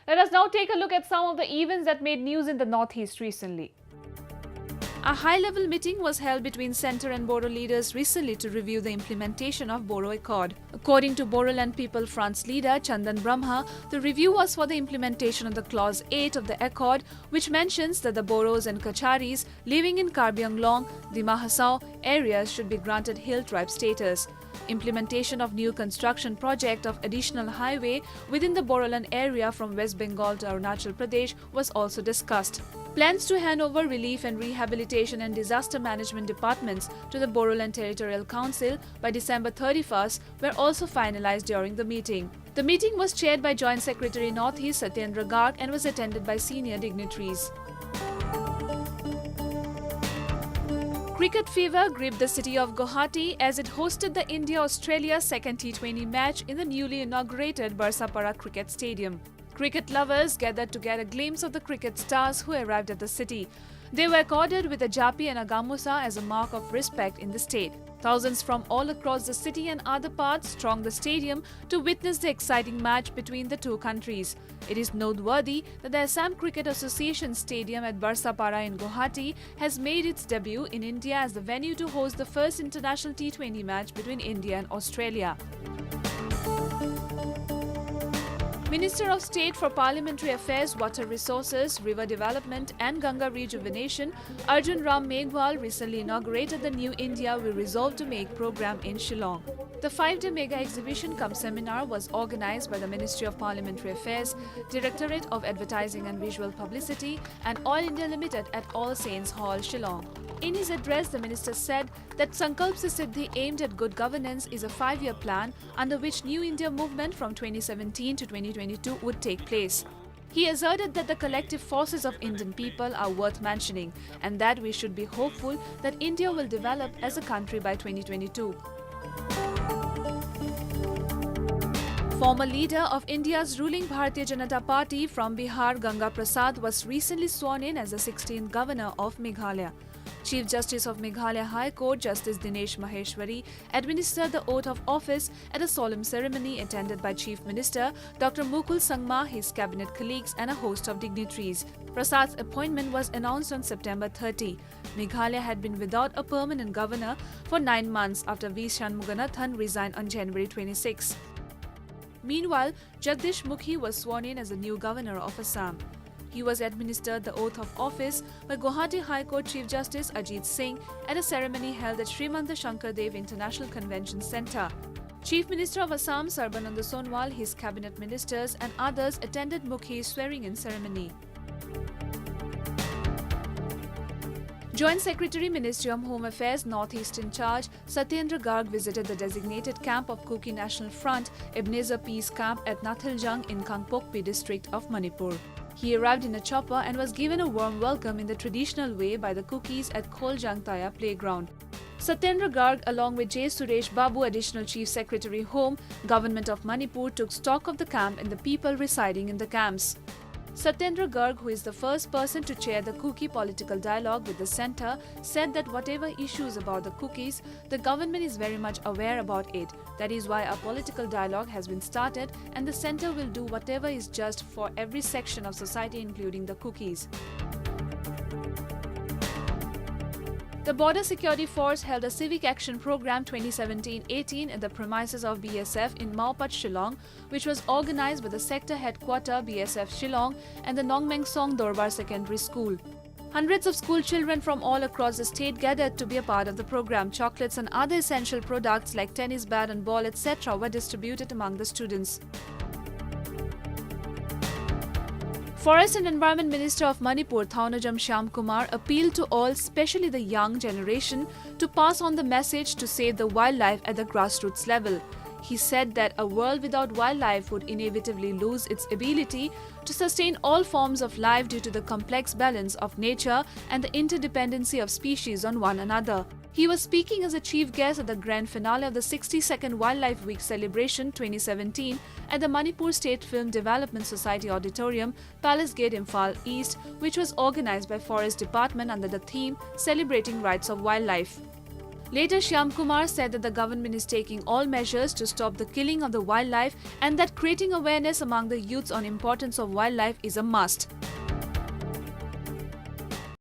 Let us now take a look at some of the events that made news in the Northeast recently. A high-level meeting was held between Centre and Bodo leaders recently to review the implementation of Bodo Accord. According to Bodoland People Front's leader Chandan Brahma, the review was for the implementation of the Clause 8 of the Accord, which mentions that the Bodos and Kacharis living in Karbi Anglong, Dima Hasao areas should be granted hill tribe status. Implementation of new construction project of additional highway within the Bodoland area from West Bengal to Arunachal Pradesh was also discussed. Plans to hand over relief and rehabilitation and disaster management departments to the Bodoland Territorial Council by December 31st were also finalized during the meeting. The meeting was chaired by Joint Secretary Northeast Satyendra Garg and was attended by senior dignitaries. Cricket fever gripped the city of Guwahati as it hosted the India-Australia second T20 match in the newly inaugurated Barsapara Cricket Stadium. Cricket lovers gathered to get a glimpse of the cricket stars who arrived at the city. They were accorded with a japi and a gamusa as a mark of respect in the state. Thousands from all across the city and other parts thronged the stadium to witness the exciting match between the two countries. It is noteworthy that the Assam Cricket Association Stadium at Barsapara in Guwahati has made its debut in India as the venue to host the first international T20 match between India and Australia. Minister of State for Parliamentary Affairs, Water Resources, River Development and Ganga Rejuvenation, Arjun Ram Meghwal recently inaugurated the New India We Resolve to Make program in Shillong. The 5-day mega exhibition cum seminar was organized by the Ministry of Parliamentary Affairs, Directorate of Advertising and Visual Publicity and Oil India Limited at All Saints Hall, Shillong. In his address, the minister said that Sankalp Se Siddhi aimed at good governance is a 5-year plan under which New India movement from 2017 to 2022 would take place. He asserted that the collective forces of Indian people are worth mentioning and that we should be hopeful that India will develop as a country by 2022. Former leader of India's ruling Bharatiya Janata Party from Bihar, Ganga Prasad, was recently sworn in as the 16th governor of Meghalaya. Chief Justice of Meghalaya High Court, Justice Dinesh Maheshwari, administered the oath of office at a solemn ceremony attended by Chief Minister Dr. Mukul Sangma, his cabinet colleagues and a host of dignitaries. Prasad's appointment was announced on September 30. Meghalaya had been without a permanent governor for 9 months after V. Shanmuganathan resigned on January 26. Meanwhile, Jagdish Mukhi was sworn in as the new governor of Assam. He was administered the oath of office by Guwahati High Court Chief Justice Ajit Singh at a ceremony held at Srimanta Shankardev International Convention Centre. Chief Minister of Assam Sarbananda Sonowal, his cabinet ministers and others attended Mukhi's swearing-in ceremony. Joint Secretary Ministry of Home Affairs Northeast in charge Satyendra Garg visited the designated camp of Kuki National Front Ebenezer Peace Camp at Nathiljung in Kangpokpi district of Manipur. He arrived in a chopper and was given a warm welcome in the traditional way by the Kukis at Kholjangtaya playground. Satyendra Garg along with J. Suresh Babu, Additional Chief Secretary Home, Government of Manipur, took stock of the camp and the people residing in the camps. Satyendra Garg, who is the first person to chair the Kuki political dialogue with the centre, said that whatever issues about the Kukis, the government is very much aware about it. That is why a political dialogue has been started and the centre will do whatever is just for every section of society including the Kukis. The Border Security Force held a Civic Action Program 2017-18 at the premises of BSF in Maupat, Shillong, which was organized by the sector headquarter BSF Shillong and the Nongmengsong Dorbar Secondary School. Hundreds of school children from all across the state gathered to be a part of the program. Chocolates and other essential products like tennis bat and ball, etc. were distributed among the students. Forest and Environment Minister of Manipur, Thaunojam Shyamkumar, appealed to all, especially the young generation, to pass on the message to save the wildlife at the grassroots level. He said that a world without wildlife would inevitably lose its ability to sustain all forms of life due to the complex balance of nature and the interdependency of species on one another. He was speaking as a chief guest at the grand finale of the 62nd Wildlife Week celebration 2017 at the Manipur State Film Development Society Auditorium, Palace Gate, Imphal East, which was organized by Forest Department under the theme Celebrating Rights of Wildlife. Later, Shyam Kumar said that the government is taking all measures to stop the killing of the wildlife and that creating awareness among the youths on importance of wildlife is a must.